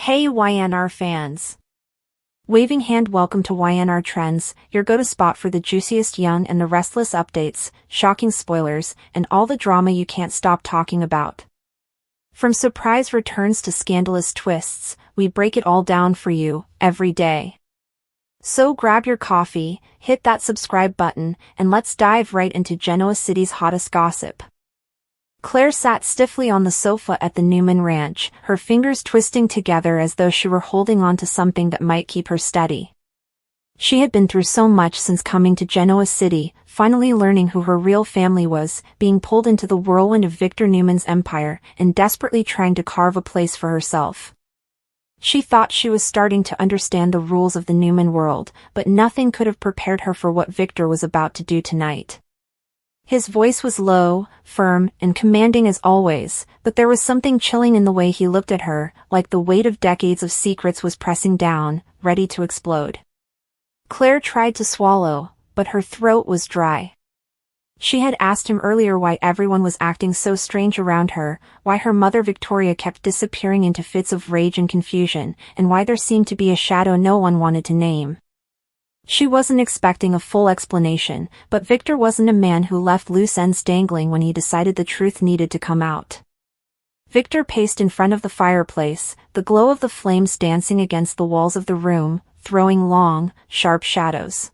Hey YNR fans! Waving hand, welcome to YNR Trends, your go-to spot for the juiciest Young and the Restless updates, shocking spoilers, and all the drama you can't stop talking about. From surprise returns to scandalous twists, we break it all down for you, every day. So grab your coffee, hit that subscribe button, and let's dive right into Genoa City's hottest gossip. Claire sat stiffly on the sofa at the Newman Ranch, her fingers twisting together as though she were holding on to something that might keep her steady. She had been through so much since coming to Genoa City, finally learning who her real family was, being pulled into the whirlwind of Victor Newman's empire, and desperately trying to carve a place for herself. She thought she was starting to understand the rules of the Newman world, but nothing could have prepared her for what Victor was about to do tonight. His voice was low, firm, and commanding as always, but there was something chilling in the way he looked at her, like the weight of decades of secrets was pressing down, ready to explode. Claire tried to swallow, but her throat was dry. She had asked him earlier why everyone was acting so strange around her, why her mother Victoria kept disappearing into fits of rage and confusion, and why there seemed to be a shadow no one wanted to name. She wasn't expecting a full explanation, but Victor wasn't a man who left loose ends dangling when he decided the truth needed to come out. Victor paced in front of the fireplace, the glow of the flames dancing against the walls of the room, throwing long, sharp shadows.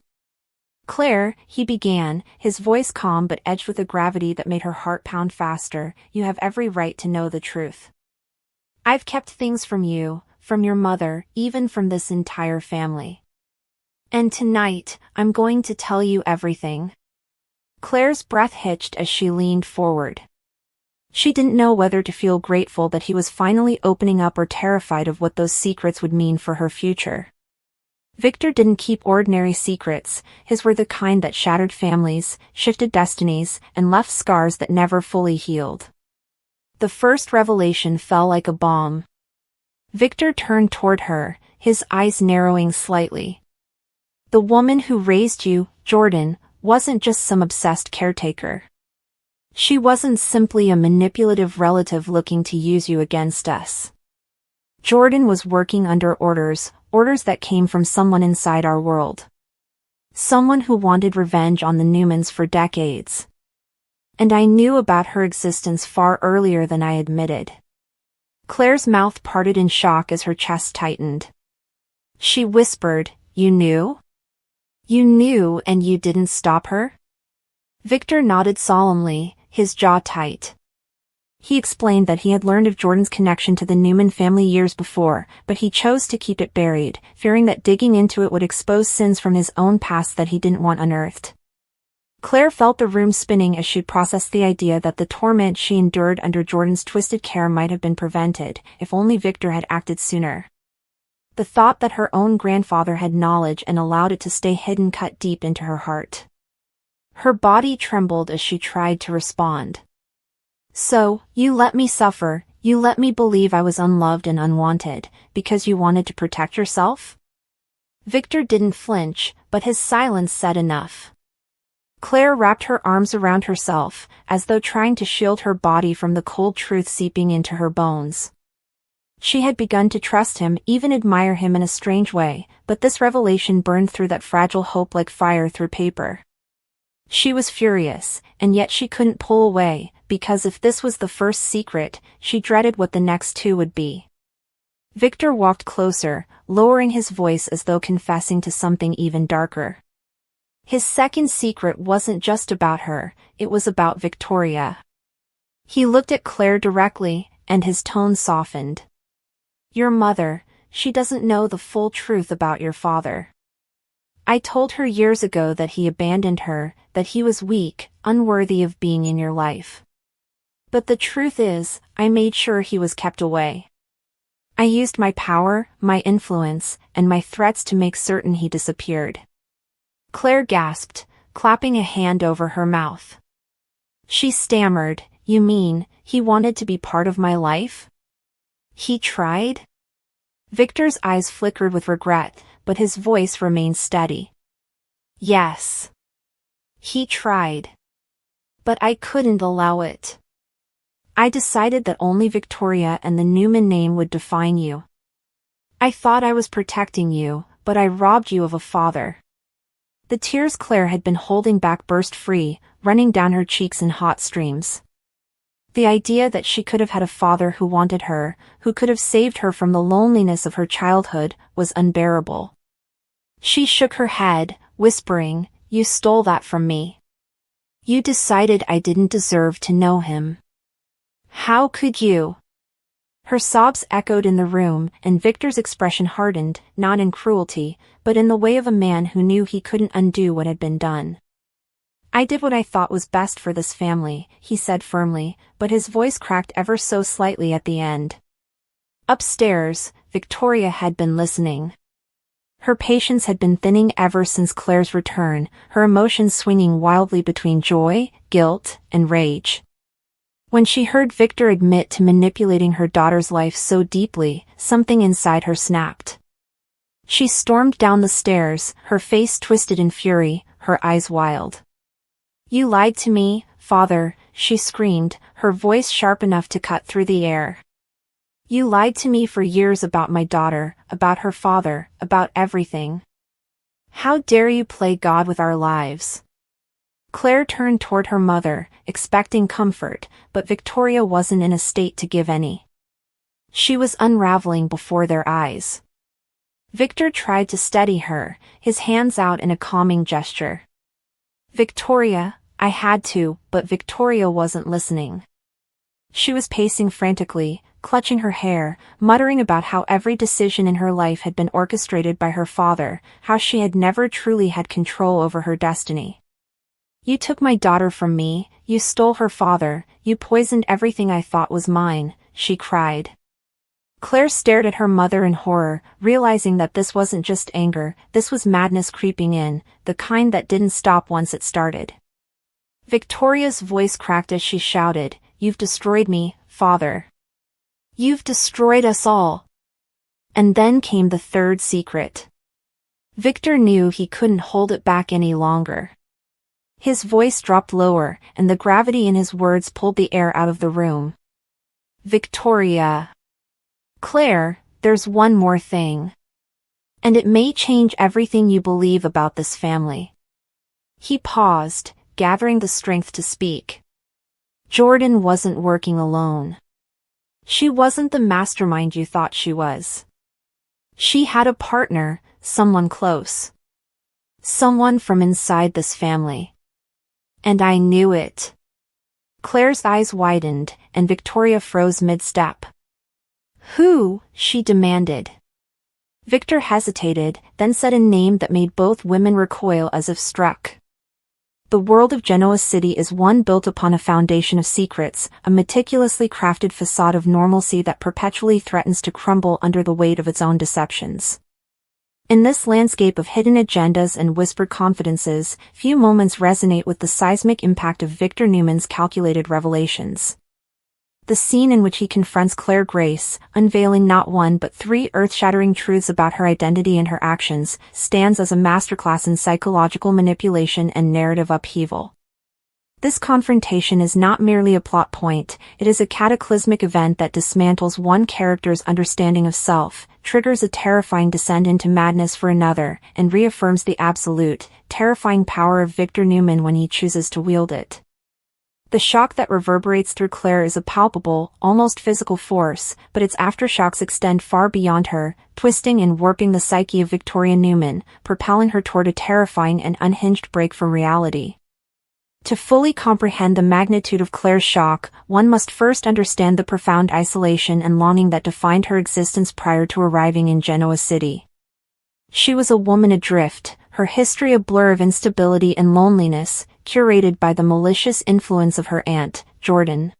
"Claire," he began, his voice calm but edged with a gravity that made her heart pound faster, "you have every right to know the truth. I've kept things from you, from your mother, even from this entire family. And tonight, I'm going to tell you everything." Claire's breath hitched as she leaned forward. She didn't know whether to feel grateful that he was finally opening up or terrified of what those secrets would mean for her future. Victor didn't keep ordinary secrets, his were the kind that shattered families, shifted destinies, and left scars that never fully healed. The first revelation fell like a bomb. Victor turned toward her, his eyes narrowing slightly. "The woman who raised you, Jordan, wasn't just some obsessed caretaker. She wasn't simply a manipulative relative looking to use you against us. Jordan was working under orders that came from someone inside our world. Someone who wanted revenge on the Newmans for decades. And I knew about her existence far earlier than I admitted." Claire's mouth parted in shock as her chest tightened. She whispered, "You knew? You knew and you didn't stop her?" Victor nodded solemnly, his jaw tight. He explained that he had learned of Jordan's connection to the Newman family years before, but he chose to keep it buried, fearing that digging into it would expose sins from his own past that he didn't want unearthed. Claire felt the room spinning as she processed the idea that the torment she endured under Jordan's twisted care might have been prevented, if only Victor had acted sooner. The thought that her own grandfather had knowledge and allowed it to stay hidden cut deep into her heart. Her body trembled as she tried to respond. "So, you let me suffer, you let me believe I was unloved and unwanted, because you wanted to protect yourself?" Victor didn't flinch, but his silence said enough. Claire wrapped her arms around herself, as though trying to shield her body from the cold truth seeping into her bones. She had begun to trust him, even admire him in a strange way, but this revelation burned through that fragile hope like fire through paper. She was furious, and yet she couldn't pull away, because if this was the first secret, she dreaded what the next two would be. Victor walked closer, lowering his voice as though confessing to something even darker. His second secret wasn't just about her, it was about Victoria. He looked at Claire directly, and his tone softened. "Your mother, she doesn't know the full truth about your father. I told her years ago that he abandoned her, that he was weak, unworthy of being in your life. But the truth is, I made sure he was kept away. I used my power, my influence, and my threats to make certain he disappeared." Claire gasped, clapping a hand over her mouth. She stammered, "You mean, he wanted to be part of my life? He tried?" Victor's eyes flickered with regret, but his voice remained steady. "Yes. He tried. But I couldn't allow it. I decided that only Victoria and the Newman name would define you. I thought I was protecting you, but I robbed you of a father." The tears Claire had been holding back burst free, running down her cheeks in hot streams. The idea that she could have had a father who wanted her, who could have saved her from the loneliness of her childhood, was unbearable. She shook her head, whispering, "You stole that from me. You decided I didn't deserve to know him. How could you?" Her sobs echoed in the room, and Victor's expression hardened, not in cruelty, but in the way of a man who knew he couldn't undo what had been done. "I did what I thought was best for this family," he said firmly, but his voice cracked ever so slightly at the end. Upstairs, Victoria had been listening. Her patience had been thinning ever since Claire's return, her emotions swinging wildly between joy, guilt, and rage. When she heard Victor admit to manipulating her daughter's life so deeply, something inside her snapped. She stormed down the stairs, her face twisted in fury, her eyes wild. "You lied to me, Father," she screamed, her voice sharp enough to cut through the air. "You lied to me for years about my daughter, about her father, about everything. How dare you play God with our lives?" Claire turned toward her mother, expecting comfort, but Victoria wasn't in a state to give any. She was unraveling before their eyes. Victor tried to steady her, his hands out in a calming gesture. "Victoria, I had to," but Victoria wasn't listening. She was pacing frantically, clutching her hair, muttering about how every decision in her life had been orchestrated by her father, how she had never truly had control over her destiny. "You took my daughter from me, you stole her father, you poisoned everything I thought was mine," she cried. Claire stared at her mother in horror, realizing that this wasn't just anger, this was madness creeping in, the kind that didn't stop once it started. Victoria's voice cracked as she shouted, "You've destroyed me, Father. You've destroyed us all." And then came the third secret. Victor knew he couldn't hold it back any longer. His voice dropped lower, and the gravity in his words pulled the air out of the room. "Victoria. Claire, there's one more thing. And it may change everything you believe about this family." He paused, gathering the strength to speak. Jordan wasn't working alone. She wasn't the mastermind you thought she was. She had a partner, someone close. Someone from inside this family. And I knew it. Claire's eyes widened, and Victoria froze mid-step. "Who?" she demanded. Victor hesitated, then said a name that made both women recoil as if struck. The world of Genoa City is one built upon a foundation of secrets, a meticulously crafted facade of normalcy that perpetually threatens to crumble under the weight of its own deceptions. In this landscape of hidden agendas and whispered confidences, few moments resonate with the seismic impact of Victor Newman's calculated revelations. The scene in which he confronts Claire Grace, unveiling not one but 3 earth-shattering truths about her identity and her actions, stands as a masterclass in psychological manipulation and narrative upheaval. This confrontation is not merely a plot point, it is a cataclysmic event that dismantles one character's understanding of self, triggers a terrifying descent into madness for another, and reaffirms the absolute, terrifying power of Victor Newman when he chooses to wield it. The shock that reverberates through Claire is a palpable, almost physical force, but its aftershocks extend far beyond her, twisting and warping the psyche of Victoria Newman, propelling her toward a terrifying and unhinged break from reality. To fully comprehend the magnitude of Claire's shock, one must first understand the profound isolation and longing that defined her existence prior to arriving in Genoa City. She was a woman adrift, her history a blur of instability and loneliness, curated by the malicious influence of her aunt, Jordan.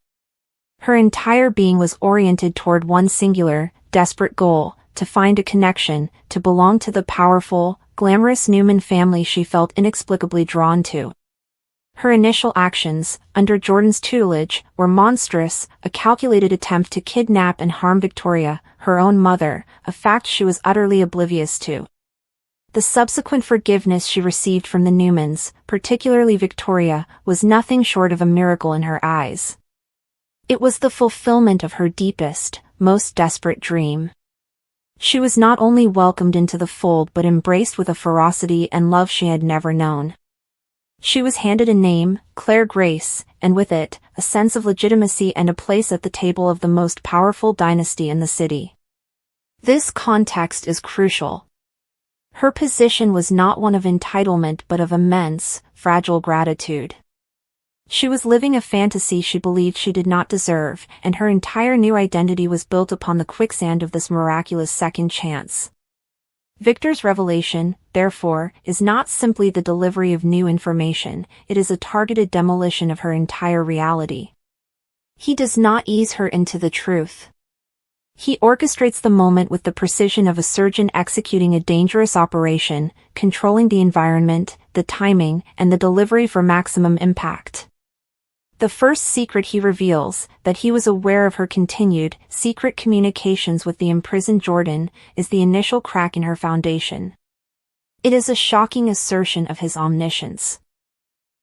Her entire being was oriented toward one singular, desperate goal, to find a connection, to belong to the powerful, glamorous Newman family she felt inexplicably drawn to. Her initial actions, under Jordan's tutelage, were monstrous, a calculated attempt to kidnap and harm Victoria, her own mother, a fact she was utterly oblivious to. The subsequent forgiveness she received from the Newmans, particularly Victoria, was nothing short of a miracle in her eyes. It was the fulfillment of her deepest, most desperate dream. She was not only welcomed into the fold but embraced with a ferocity and love she had never known. She was handed a name, Claire Grace, and with it, a sense of legitimacy and a place at the table of the most powerful dynasty in the city. This context is crucial. Her position was not one of entitlement but of immense, fragile gratitude. She was living a fantasy she believed she did not deserve, and her entire new identity was built upon the quicksand of this miraculous second chance. Victor's revelation, therefore, is not simply the delivery of new information, it is a targeted demolition of her entire reality. He does not ease her into the truth. He orchestrates the moment with the precision of a surgeon executing a dangerous operation, controlling the environment, the timing, and the delivery for maximum impact. The first secret he reveals, that he was aware of her continued, secret communications with the imprisoned Jordan, is the initial crack in her foundation. It is a shocking assertion of his omniscience.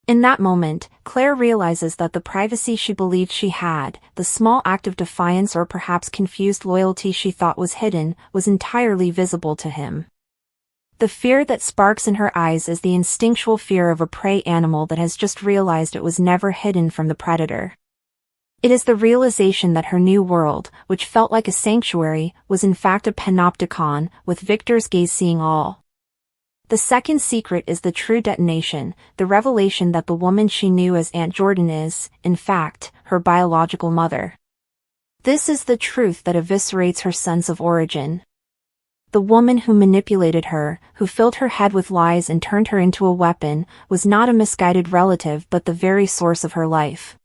In that moment, Claire realizes that the privacy she believed she had, the small act of defiance or perhaps confused loyalty she thought was hidden, was entirely visible to him. The fear that sparks in her eyes is the instinctual fear of a prey animal that has just realized it was never hidden from the predator. It is the realization that her new world, which felt like a sanctuary, was in fact a panopticon, with Victor's gaze seeing all. The second secret is the true detonation, the revelation that the woman she knew as Aunt Jordan is, in fact, her biological mother. This is the truth that eviscerates her sense of origin. The woman who manipulated her, who filled her head with lies and turned her into a weapon, was not a misguided relative but the very source of her life.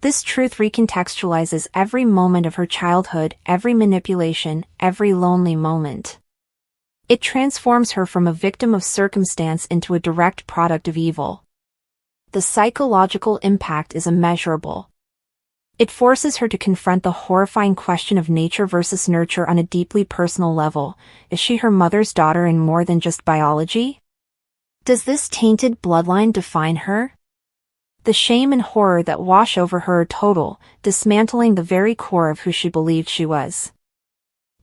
This truth recontextualizes every moment of her childhood, every manipulation, every lonely moment. It transforms her from a victim of circumstance into a direct product of evil. The psychological impact is immeasurable. It forces her to confront the horrifying question of nature versus nurture on a deeply personal level. Is she her mother's daughter in more than just biology? Does this tainted bloodline define her? The shame and horror that wash over her are total, dismantling the very core of who she believed she was.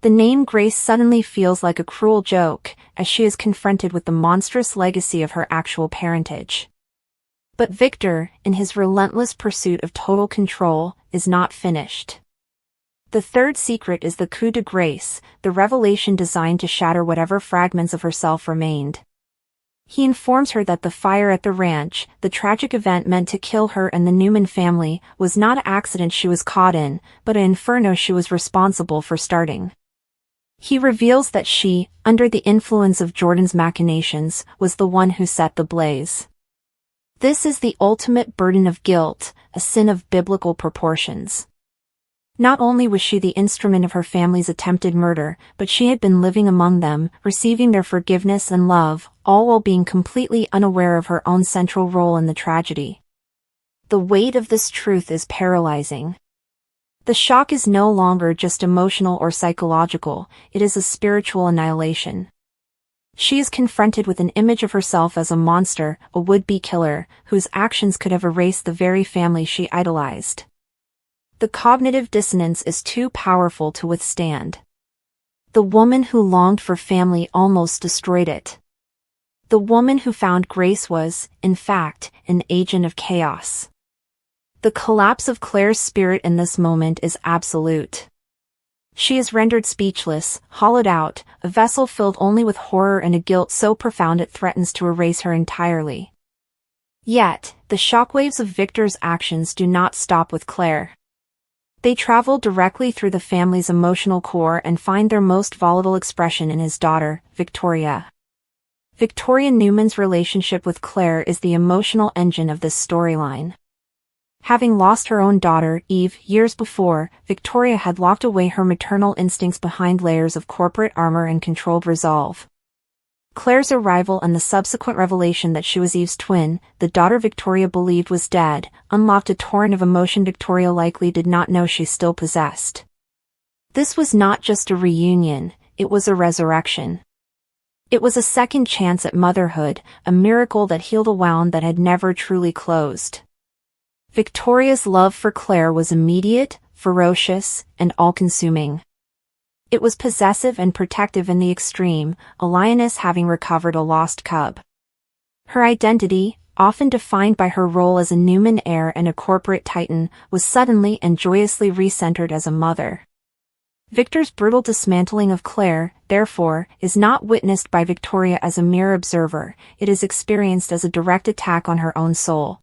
The name Grace suddenly feels like a cruel joke, as she is confronted with the monstrous legacy of her actual parentage. But Victor, in his relentless pursuit of total control, is not finished. The third secret is the coup de grace, the revelation designed to shatter whatever fragments of herself remained. He informs her that the fire at the ranch, the tragic event meant to kill her and the Newman family, was not an accident she was caught in, but an inferno she was responsible for starting. He reveals that she, under the influence of Jordan's machinations, was the one who set the blaze. This is the ultimate burden of guilt, a sin of biblical proportions. Not only was she the instrument of her family's attempted murder, but she had been living among them, receiving their forgiveness and love, all while being completely unaware of her own central role in the tragedy. The weight of this truth is paralyzing. The shock is no longer just emotional or psychological, it is a spiritual annihilation. She is confronted with an image of herself as a monster, a would-be killer, whose actions could have erased the very family she idolized. The cognitive dissonance is too powerful to withstand. The woman who longed for family almost destroyed it. The woman who found Grace was, in fact, an agent of chaos. The collapse of Claire's spirit in this moment is absolute. She is rendered speechless, hollowed out, a vessel filled only with horror and a guilt so profound it threatens to erase her entirely. Yet, the shockwaves of Victor's actions do not stop with Claire. They travel directly through the family's emotional core and find their most volatile expression in his daughter, Victoria. Victoria Newman's relationship with Claire is the emotional engine of this storyline. Having lost her own daughter, Eve, years before, Victoria had locked away her maternal instincts behind layers of corporate armor and controlled resolve. Claire's arrival and the subsequent revelation that she was Eve's twin, the daughter Victoria believed was dead, unlocked a torrent of emotion Victoria likely did not know she still possessed. This was not just a reunion, it was a resurrection. It was a second chance at motherhood, a miracle that healed a wound that had never truly closed. Victoria's love for Claire was immediate, ferocious, and all-consuming. It was possessive and protective in the extreme, a lioness having recovered a lost cub. Her identity, often defined by her role as a Newman heir and a corporate titan, was suddenly and joyously recentered as a mother. Victor's brutal dismantling of Claire, therefore, is not witnessed by Victoria as a mere observer, it is experienced as a direct attack on her own soul.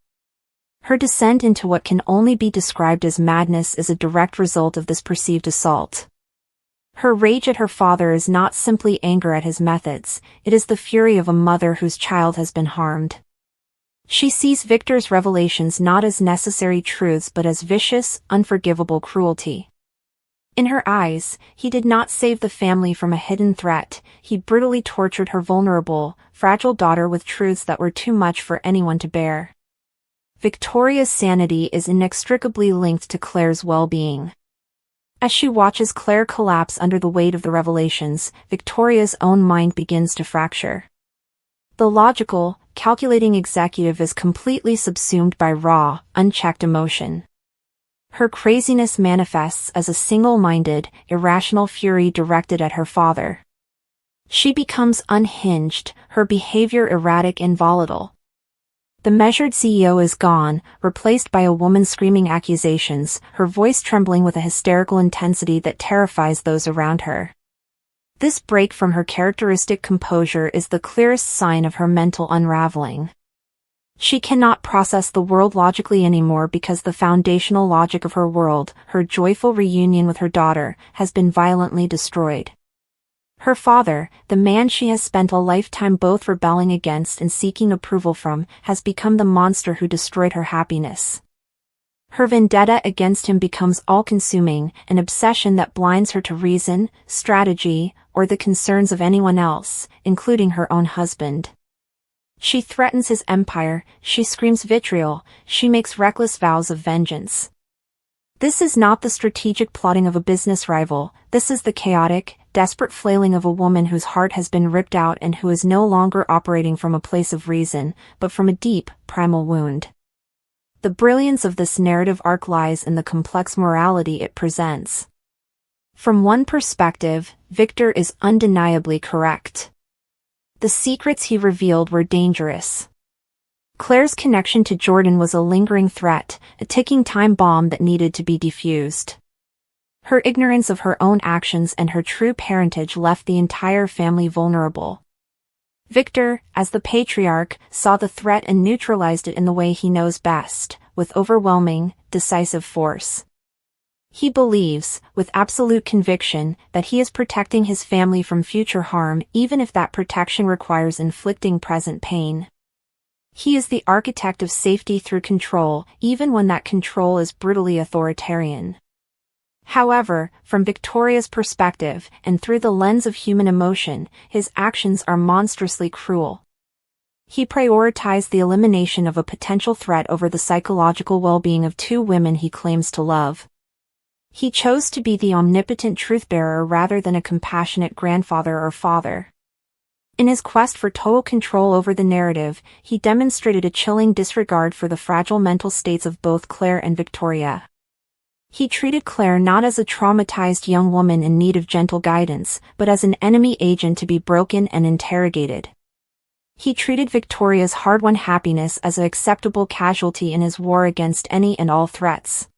Her descent into what can only be described as madness is a direct result of this perceived assault. Her rage at her father is not simply anger at his methods, it is the fury of a mother whose child has been harmed. She sees Victor's revelations not as necessary truths but as vicious, unforgivable cruelty. In her eyes, he did not save the family from a hidden threat, he brutally tortured her vulnerable, fragile daughter with truths that were too much for anyone to bear. Victoria's sanity is inextricably linked to Claire's well-being. As she watches Claire collapse under the weight of the revelations, Victoria's own mind begins to fracture. The logical, calculating executive is completely subsumed by raw, unchecked emotion. Her craziness manifests as a single-minded, irrational fury directed at her father. She becomes unhinged, her behavior erratic and volatile. The measured CEO is gone, replaced by a woman screaming accusations, her voice trembling with a hysterical intensity that terrifies those around her. This break from her characteristic composure is the clearest sign of her mental unraveling. She cannot process the world logically anymore because the foundational logic of her world, her joyful reunion with her daughter, has been violently destroyed. Her father, the man she has spent a lifetime both rebelling against and seeking approval from, has become the monster who destroyed her happiness. Her vendetta against him becomes all-consuming, an obsession that blinds her to reason, strategy, or the concerns of anyone else, including her own husband. She threatens his empire, she screams vitriol, she makes reckless vows of vengeance. This is not the strategic plotting of a business rival, this is the chaotic, desperate flailing of a woman whose heart has been ripped out and who is no longer operating from a place of reason, but from a deep, primal wound. The brilliance of this narrative arc lies in the complex morality it presents. From one perspective, Victor is undeniably correct. The secrets he revealed were dangerous. Claire's connection to Jordan was a lingering threat, a ticking time bomb that needed to be defused. Her ignorance of her own actions and her true parentage left the entire family vulnerable. Victor, as the patriarch, saw the threat and neutralized it in the way he knows best, with overwhelming, decisive force. He believes, with absolute conviction, that he is protecting his family from future harm even if that protection requires inflicting present pain. He is the architect of safety through control, even when that control is brutally authoritarian. However, from Victoria's perspective, and through the lens of human emotion, his actions are monstrously cruel. He prioritized the elimination of a potential threat over the psychological well-being of two women he claims to love. He chose to be the omnipotent truth-bearer rather than a compassionate grandfather or father. In his quest for total control over the narrative, he demonstrated a chilling disregard for the fragile mental states of both Claire and Victoria. He treated Claire not as a traumatized young woman in need of gentle guidance, but as an enemy agent to be broken and interrogated. He treated Victoria's hard-won happiness as an acceptable casualty in his war against any and all threats.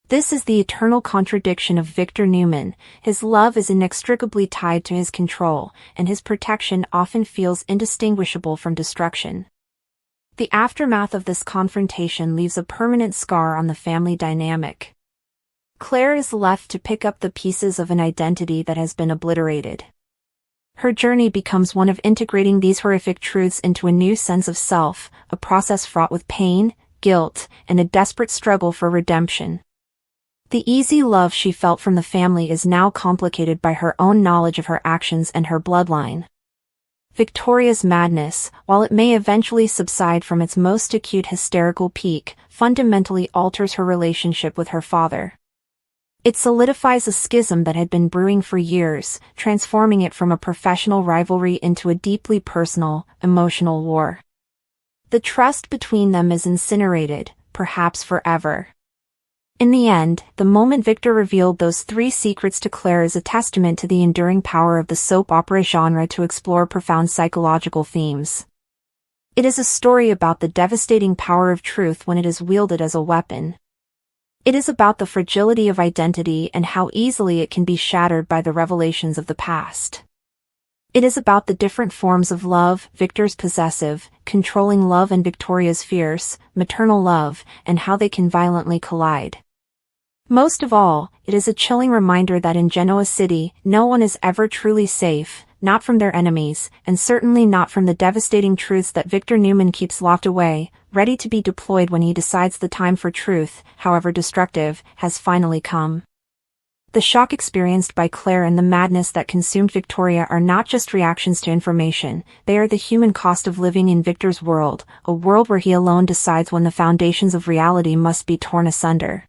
This is the eternal contradiction of Victor Newman. His love is inextricably tied to his control, and his protection often feels indistinguishable from destruction. The aftermath of this confrontation leaves a permanent scar on the family dynamic. Claire is left to pick up the pieces of an identity that has been obliterated. Her journey becomes one of integrating these horrific truths into a new sense of self, a process fraught with pain, guilt, and a desperate struggle for redemption. The easy love she felt from the family is now complicated by her own knowledge of her actions and her bloodline. Victoria's madness, while it may eventually subside from its most acute hysterical peak, fundamentally alters her relationship with her father. It solidifies a schism that had been brewing for years, transforming it from a professional rivalry into a deeply personal, emotional war. The trust between them is incinerated, perhaps forever. In the end, the moment Victor revealed those 3 secrets to Claire is a testament to the enduring power of the soap opera genre to explore profound psychological themes. It is a story about the devastating power of truth when it is wielded as a weapon. It is about the fragility of identity and how easily it can be shattered by the revelations of the past. It is about the different forms of love, Victor's possessive, controlling love and Victoria's fierce, maternal love, and how they can violently collide. Most of all, it is a chilling reminder that in Genoa City, no one is ever truly safe, not from their enemies, and certainly not from the devastating truths that Victor Newman keeps locked away, ready to be deployed when he decides the time for truth, however destructive, has finally come. The shock experienced by Claire and the madness that consumed Victoria are not just reactions to information, they are the human cost of living in Victor's world, a world where he alone decides when the foundations of reality must be torn asunder.